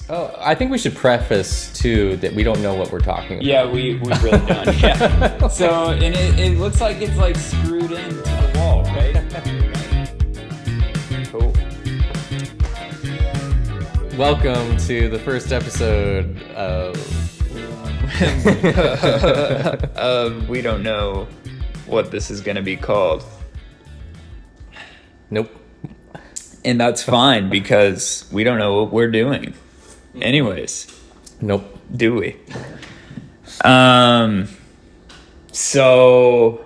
Oh, I think we should preface too that we don't know what we're talking about. Yeah, we really don't. Yeah. So, and it looks like it's like screwed into the wall, right? Cool. Welcome to the first episode of We don't know what this is going to be called. Nope. And that's fine because we don't know what we're doing. Anyways, Nope. do we? So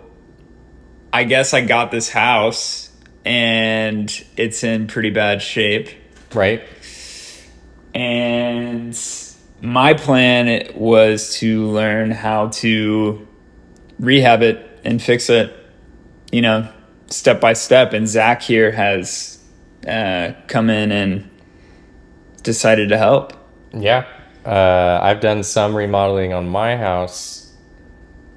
I guess I got this house and it's in pretty bad shape. Right? And my plan was to learn how to rehab it and fix it, step by step. And Zach here has come in and decided to help. Yeah. I've done some remodeling on my house,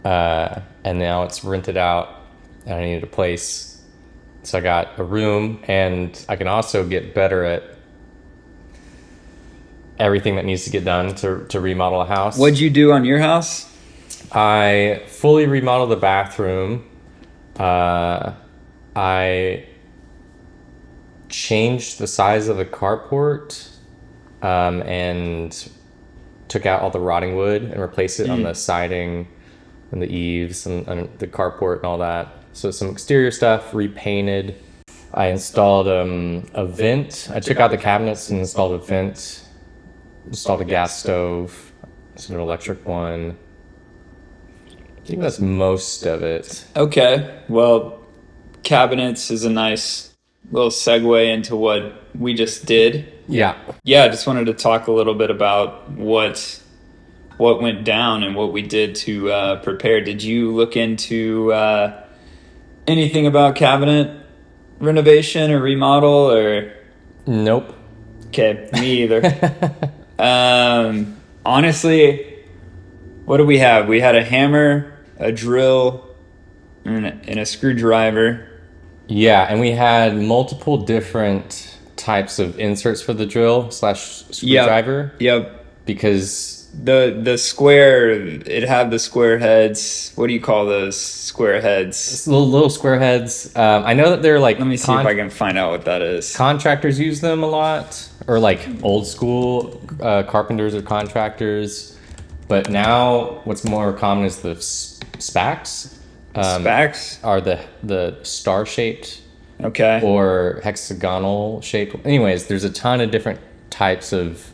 and now it's rented out, and I needed a place. So I got a room, and I can also get better at everything that needs to get done to remodel a house. What'd you do on your house? I fully remodeled the bathroom. I changed the size of the carport, and took out all the rotting wood and replaced it on the siding and the eaves and the carport and all that. So some exterior stuff, repainted. I installed a vent. I took out the cabinets and installed a vent. Installed a gas stove, an electric one. I think that's most of it. Okay, well, cabinets is a nice little segue into what we just did. Yeah. Yeah, I just wanted to talk a little bit about what went down and what we did to prepare. Did you look into anything about cabinet renovation or remodel or? Nope. Okay, me either. Honestly, what do we have? We had a hammer, a drill, and a screwdriver. Yeah, and we had multiple different types of inserts for the drill / screwdriver. Yep. Because the square, it had the square heads. What do you call those square heads? it's little square heads. I know that they're like. Let me see if I can find out what that is. Contractors use them a lot, or like old school carpenters or contractors. But now, what's more common is the spacks. Spacks? Are the star shaped. Okay. Or hexagonal shaped. Anyways, there's a ton of different types of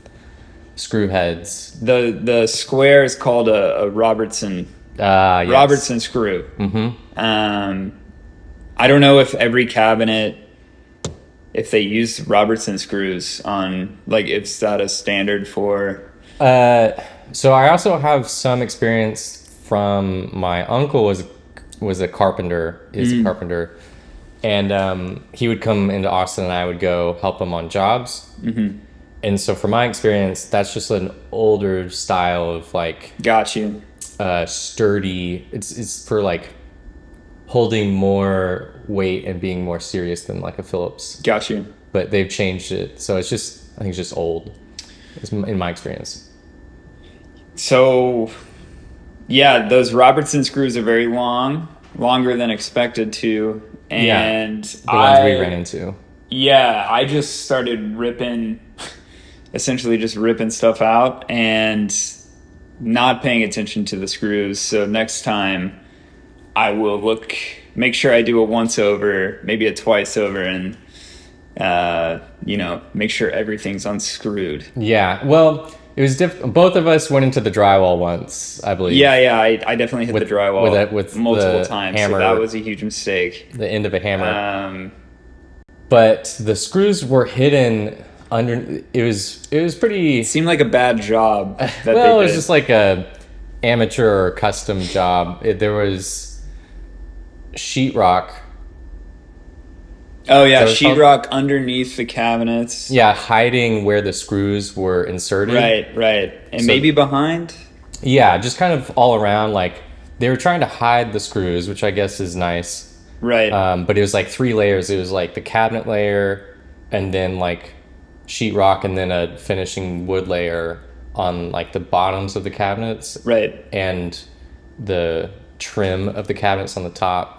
screw heads. The square is called a Robertson. Yes. Robertson screw. Mm-hmm. I don't know if every cabinet, if they use Robertson screws on, like, if that a standard for. So I also have some experience from my uncle was a carpenter. Is a carpenter. And he would come into Austin and I would go help him on jobs. Mm-hmm. And so from my experience, that's just an older style of like... Got you. Sturdy. It's for like holding more weight and being more serious than like a Phillips. Got you. But they've changed it. So I think it's just old. It's in my experience. So, yeah, those Robertson screws are very long. Longer than expected to. And the ones we ran into. Yeah, I just started essentially just ripping stuff out and not paying attention to the screws. So next time I will make sure I do a once over, maybe a twice over, and make sure everything's unscrewed. Yeah, well, it was both of us went into the drywall once, I believe. Yeah, I definitely hit the drywall with multiple the times. hammer, so that was a huge mistake. The end of a hammer. But the screws were hidden under. It was pretty. It seemed like a bad job. It was just like a amateur or custom job. There was sheetrock. Oh yeah, sheetrock underneath the cabinets. Yeah, hiding where the screws were inserted. Right. And maybe behind? Yeah, just kind of all around. Like, they were trying to hide the screws, which I guess is nice. Right. But it was like 3 layers. It was like the cabinet layer, and then like sheetrock and then a finishing wood layer on like the bottoms of the cabinets, Right. and the trim of the cabinets on the top.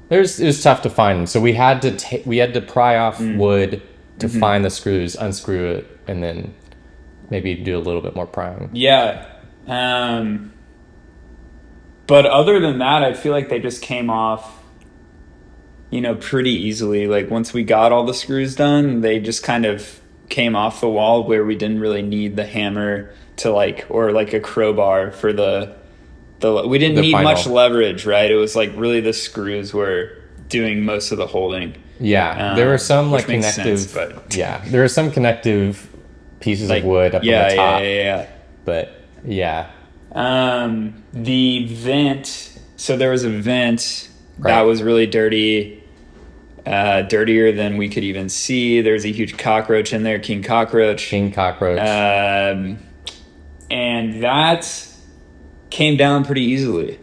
It was tough to find, so we had to pry off wood to find the screws, unscrew it, and then maybe do a little bit more prying. Yeah. But other than that, I feel like they just came off, pretty easily. Like once we got all the screws done, they just kind of came off the wall where we didn't really need the hammer to or like a crowbar for we didn't need final. much leverage, right? It was like really the screws were doing most of the holding. Yeah, there were some like which makes connective. sense, but there were some connective pieces of wood up on the top. Yeah. But yeah. The vent. So there was a vent that Right. was really dirty, dirtier than we could even see. There's a huge cockroach in there, king cockroach. King cockroach. And that came down pretty easily.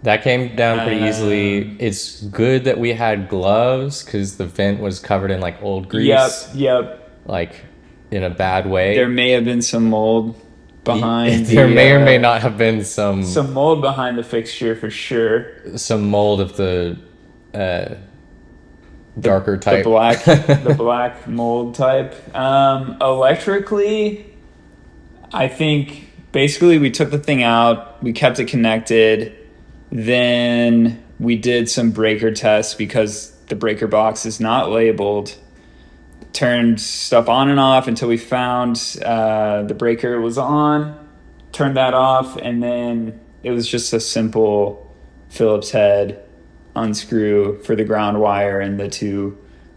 That came down pretty easily. It's good that we had gloves because the vent was covered in like old grease. Yep. Like in a bad way. There may have been some mold behind. There may or may not have been some mold behind the fixture for sure. Some mold of the darker type. The black mold type. Electrically, I think basically we took the thing out, we kept it connected, then we did some breaker tests because the breaker box is not labeled. Turned stuff on and off until we found the breaker was on, turned that off, and then it was just a simple Phillips head unscrew for the ground wire and the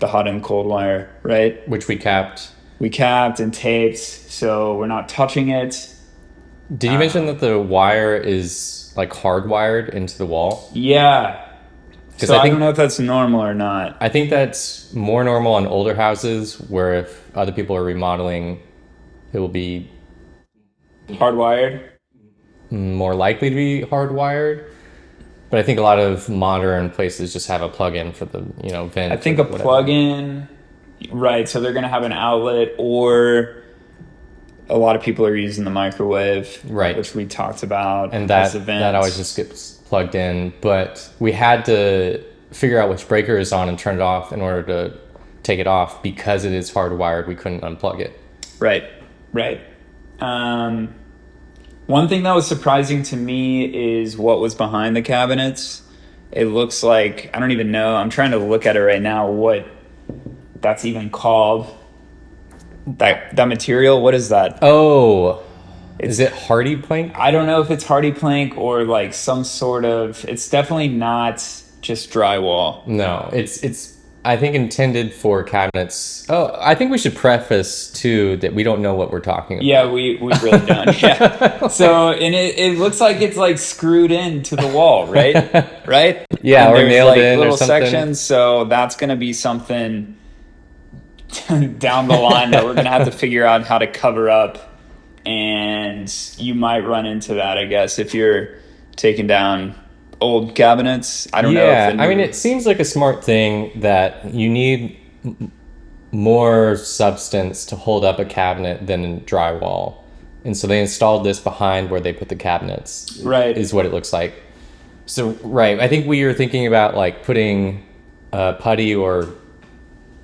hot and cold wire, right? Which we capped. We capped and taped, so we're not touching it. Did you mention that the wire is like hardwired into the wall? Yeah. So I don't know if that's normal or not. I think that's more normal on older houses where if other people are remodeling, it will be hardwired. More likely to be hardwired. But I think a lot of modern places just have a plug-in for the, vent. I think a plug-in, right, so they're going to have an outlet, or a lot of people are using the microwave, right, which we talked about. And that always just gets plugged in. But we had to figure out which breaker is on and turn it off in order to take it off. Because it is hardwired, we couldn't unplug it. Right. One thing that was surprising to me is what was behind the cabinets. It looks like, I don't even know, I'm trying to look at it right now, what that's even called. That material, what is that? Oh, is it hardy plank? I don't know if it's hardy plank or like some sort of, it's definitely not just drywall. No, it's I think intended for cabinets. Oh, I think we should preface too that we don't know what we're talking about. Yeah, we really don't. Yeah. So, and it looks like it's like screwed into the wall, right? Right? Yeah, and or nailed like in little or something. sections. So that's going to be something down the line that we're going to have to figure out how to cover up. And you might run into that, I guess, if you're taking down old cabinets. I don't know. I mean, it seems like a smart thing that you need more substance to hold up a cabinet than drywall. And so they installed this behind where they put the cabinets. Right. Is what it looks like. So, right. I think we were thinking about like putting putty or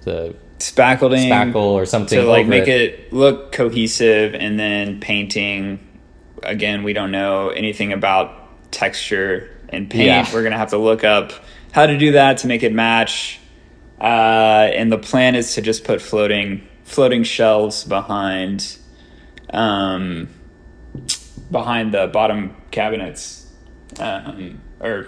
the spackle or something to like over make it look cohesive, and then painting. Again, we don't know anything about texture and paint. Yeah. We're gonna have to look up how to do that to make it match. And the plan is to just put floating shelves behind the bottom cabinets, or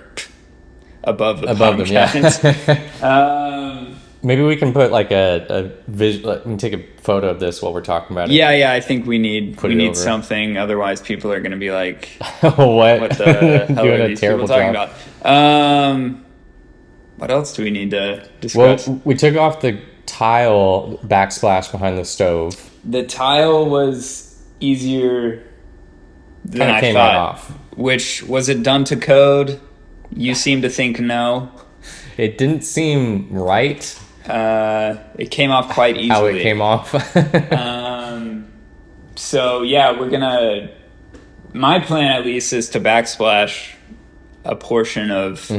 above the bottom cabinets. Yeah. Maybe we can put like a visual. Let me take a photo of this while we're talking about it. Yeah. I think we need over. something. Otherwise, people are going to be like, "What the hell doing are a these terrible people talking job." about?" What else do we need to discuss? Well, we took off the tile backsplash behind the stove. The tile was easier than Kinda I came thought. right off. Which, was it done to code? You seem to think no. It didn't seem right. It came off quite easily. How it came off. So yeah, my plan at least is to backsplash a portion of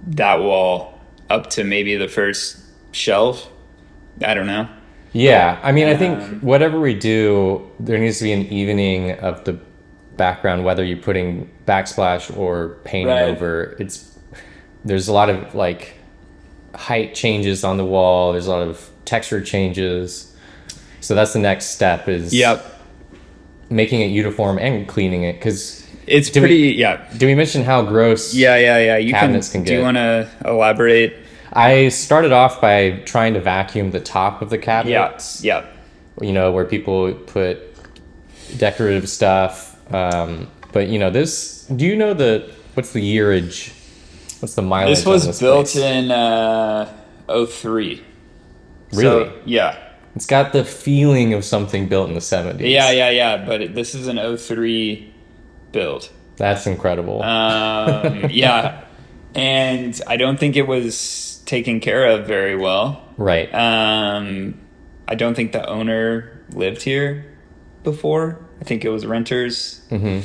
that wall up to maybe the first shelf. I don't know. Yeah, I mean, I think whatever we do, there needs to be an evening of the background, whether you're putting backsplash or painting over. There's a lot of like height changes on the wall. There's a lot of texture changes. So that's the next step is making it uniform and cleaning it, because it's do we mention how gross cabinets can get? Do you want to elaborate? I started off by trying to vacuum the top of the cabinets. Yeah. You know, where people put decorative stuff. But you know, do you know what's the yearage? What's the mileage? This was built place? in 03. Really? So, yeah. It's got the feeling of something built in the 70s. Yeah. But this is an 03 build. That's incredible. Yeah. And I don't think it was taken care of very well. Right. I don't think the owner lived here before. I think it was renters. And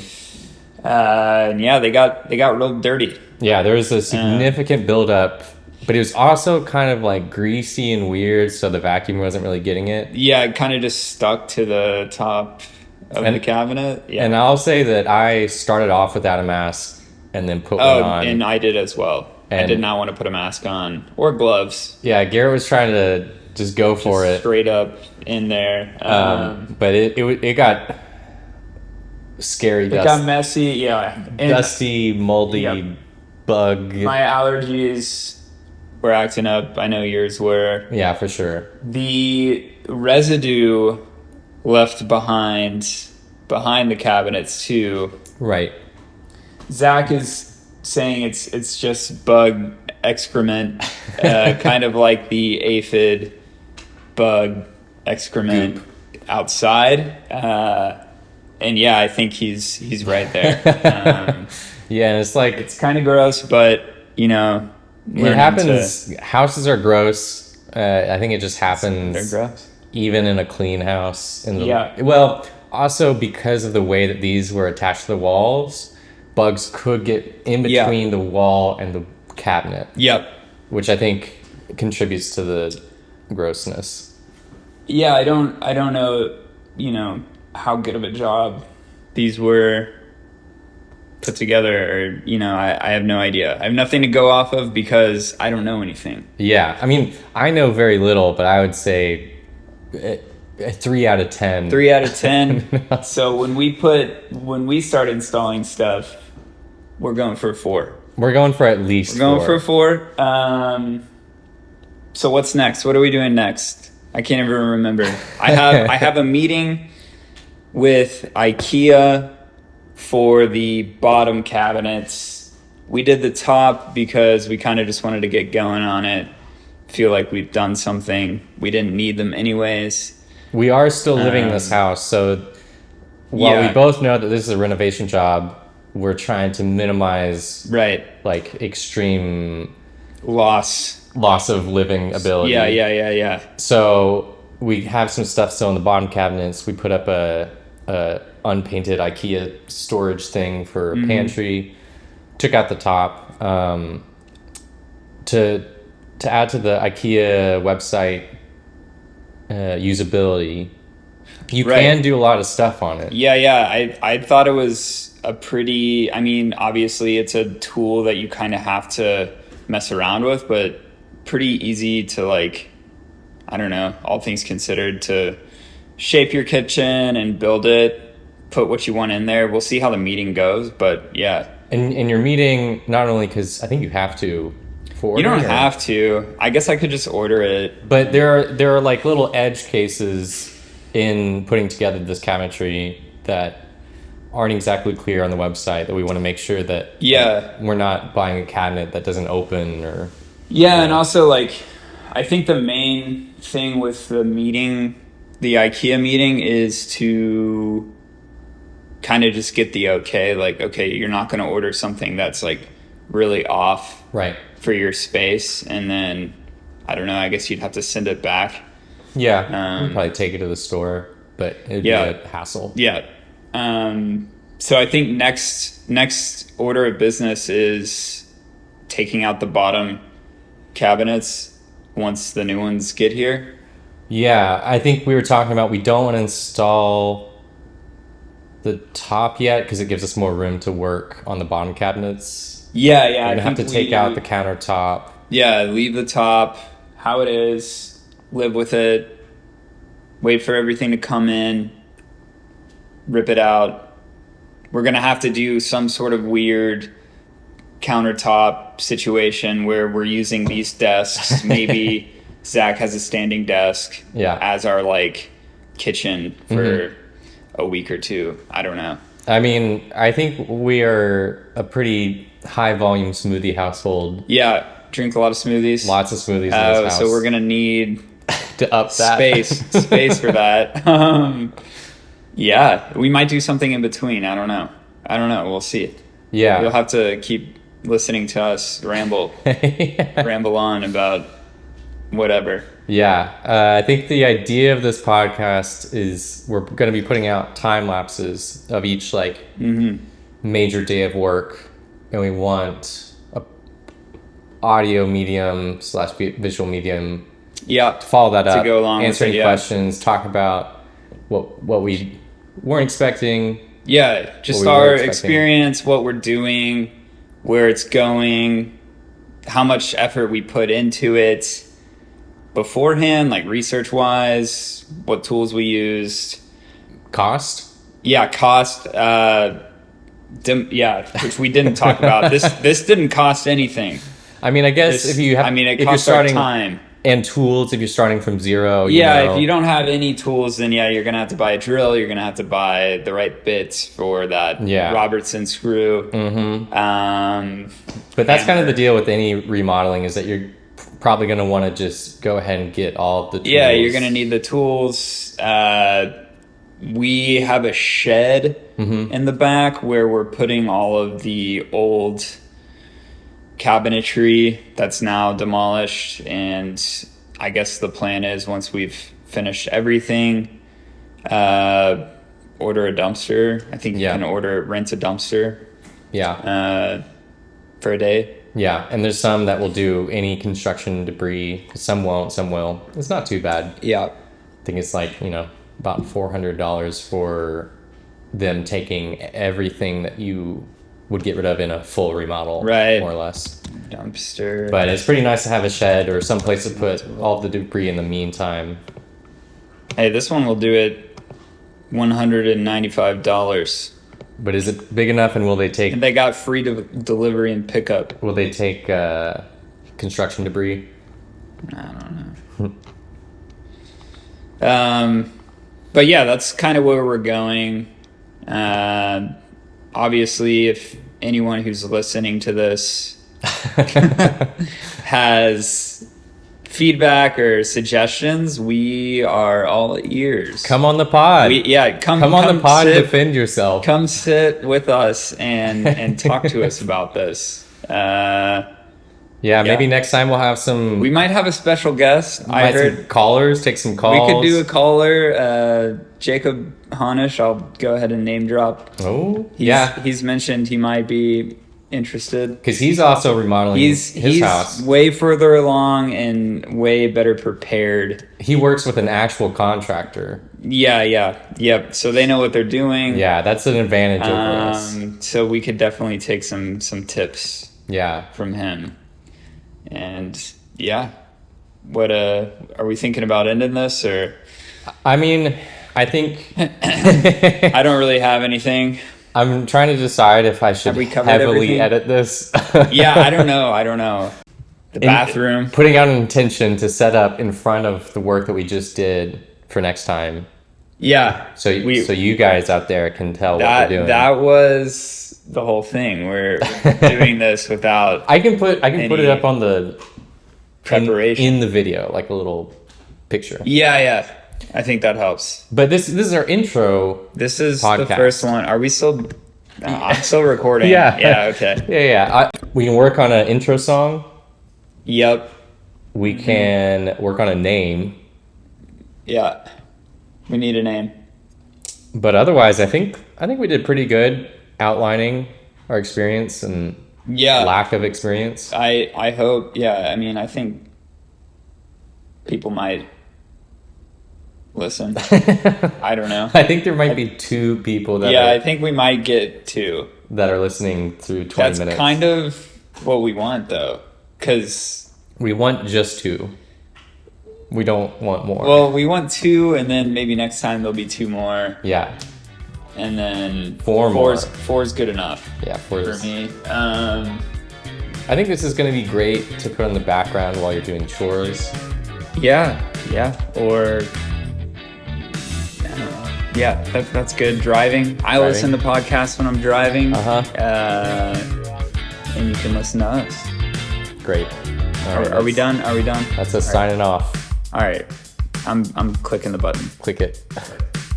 yeah, they got real dirty. Yeah, there was a significant buildup, but it was also kind of like greasy and weird, so the vacuum wasn't really getting it. Yeah, it kind of just stuck to the top of the cabinet. Yeah. And I'll say that I started off without a mask and then put one on. And I did as well. I did not want to put a mask on or gloves. Yeah, Garrett was trying to just go for it. Straight up in there. But it got scary. It got messy, yeah. And dusty, moldy, bug. My allergies were acting up. I know yours were. Yeah, for sure. The residue left behind the cabinets too. Right. Zach is saying it's just bug excrement, kind of like the aphid bug excrement outside. And yeah, I think he's right there. Yeah, and it's kind of gross, but you know, it happens. Houses are gross. I think it just happens. They're gross. Even in a clean house. Well, also because of the way that these were attached to the walls, bugs could get in between the wall and the cabinet. Yep. Which I think contributes to the grossness. Yeah, I don't know, you know, how good of a job these were put together, or you know, I have no idea. I have nothing to go off of because I don't know anything. Yeah, I mean, I know very little, but I would say a 3 out of 10. 3 out of 10. So when we start installing stuff, we're going for a 4. We're going for at least. We're going for a 4. So what's next? What are we doing next? I can't even remember. I have a meeting with IKEA for the bottom cabinets. We did the top because we kind of just wanted to get going on it. Feel like we've done something. We didn't need them anyways. We are still living in this house, so while we both know that this is a renovation job, we're trying to minimize like extreme loss of living ability. Yeah. So we have some stuff still in the bottom cabinets. We put up a unpainted IKEA storage thing for a pantry. Took out the top. To add to the IKEA website usability, you can do a lot of stuff on it. Yeah. I thought it was I mean, obviously it's a tool that you kind of have to mess around with, but pretty easy to, like, I don't know, all things considered, to shape your kitchen and build it, put what you want in there. We'll see how the meeting goes, but yeah. And your meeting, not only because I think you have to. You don't have to. I guess I could just order it. But there are like little edge cases in putting together this cabinetry that aren't exactly clear on the website, that we want to make sure that we're not buying a cabinet that doesn't open or. Yeah, and also, like, I think the main thing with the meeting, the IKEA meeting, is to kind of just get the okay. Like, okay, you're not going to order something that's like really off for your space, and then I don't know. I guess you'd have to send it back. Yeah, we'd probably take it to the store, but it'd be a hassle. Yeah. So I think next order of business is taking out the bottom cabinets once the new ones get here. Yeah, I think we were talking about we don't want to install the top yet because it gives us more room to work on the bottom cabinets. Yeah. We're gonna have to take out the countertop. Yeah, leave the top how it is, live with it, wait for everything to come in, rip it out. We're going to have to do some sort of weird countertop situation where we're using these desks. Maybe Zach has a standing desk as our like kitchen for a week or two. I don't know. I mean, I think we are a pretty high volume smoothie household. Yeah, drink a lot of smoothies. Lots of smoothies in this house. So we're going to need to up that space for that. Yeah, we might do something in between. I don't know. We'll see. Yeah. You'll have to keep listening to us ramble on about whatever. Yeah. I think the idea of this podcast is we're going to be putting out time lapses of each like major day of work. And we want a audio medium / visual medium to follow that up, to go along answer with any questions, talk about what we weren't expecting. Yeah, just our experience, what we're doing, where it's going, how much effort we put into it beforehand, like research-wise, what tools we used. Cost? Yeah, cost. Which we didn't talk about. This didn't cost anything. I mean, I guess it costs our time. And tools, if you're starting from zero. If you don't have any tools, then you're going to have to buy a drill. You're going to have to buy the right bits for that Robertson screw. But that's kind of the deal with any remodeling is that you're probably going to want to just go ahead and get all of the tools. Yeah, you're going to need the tools. We have a shed in the back where we're putting all of the old cabinetry that's now demolished, and I guess the plan is once we've finished everything, order a dumpster. I think you can rent a dumpster for a day. Yeah, and there's some that will do any construction debris. Some won't, some will. It's not too bad. Yeah. I think it's like, about $400 for them taking everything that you would get rid of in a full remodel, right? More or less. Dumpster. But it's pretty nice to have a shed or some place to put all the debris in the meantime. Hey, this one will do it $195. But is it big enough, and will they take... And they got free delivery and pickup. Will they take construction debris? I don't know. But yeah, that's kind of where we're going. Obviously, if anyone who's listening to this has feedback or suggestions, we are all ears. Come on the pod. Come on the pod. Defend yourself. Come sit with us and talk to us about this. Maybe next time we'll have some... We might have a special guest. I heard some callers, take some calls. We could do a caller. Jacob Hanisch, I'll go ahead and name drop. Oh, He's mentioned he might be interested. Because he's also remodeling his house. He's way further along and way better prepared. He works with an actual contractor. Yep. So they know what they're doing. Yeah, that's an advantage over us. So we could definitely take some tips from him. And what are we thinking about ending this, or? I mean, I think I don't really have anything. I'm trying to decide if I should heavily edit this. I don't know. The bathroom. Putting out an intention to set up in front of the work that we just did for next time. Yeah. So you guys out there can tell what we're doing. That was the whole thing. We're doing this without. I can put it up on the preparation in the video, like a little picture. Yeah. I think that helps. But this is our intro. This is podcast. The first one. Are we still? I'm still recording. Yeah. Yeah. Okay. Yeah. We can work on an intro song. Yep. We can work on a name. Yeah. We need a name. But otherwise, I think we did pretty good outlining our experience and lack of experience. I hope. Yeah. I mean, I think people might listen. I don't know. I think there might be 2 people that I think we might get 2 that are listening through 20 That's minutes. kind of what we want, though, because we want just 2. We don't want more. Well, we want 2, and then maybe next time there'll be 2 more. Yeah. And then 4 more. 4's good enough. Yeah, 4 for is. me. I think this is going to be great to put on the background while you're doing chores. Yeah. Or I don't know. Yeah, that's good. Driving. I listen to podcasts when I'm driving. And you can listen to us. Great. Are we done? That's us signing off. All right. I'm clicking the button. Click it. All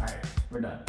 right. We're done.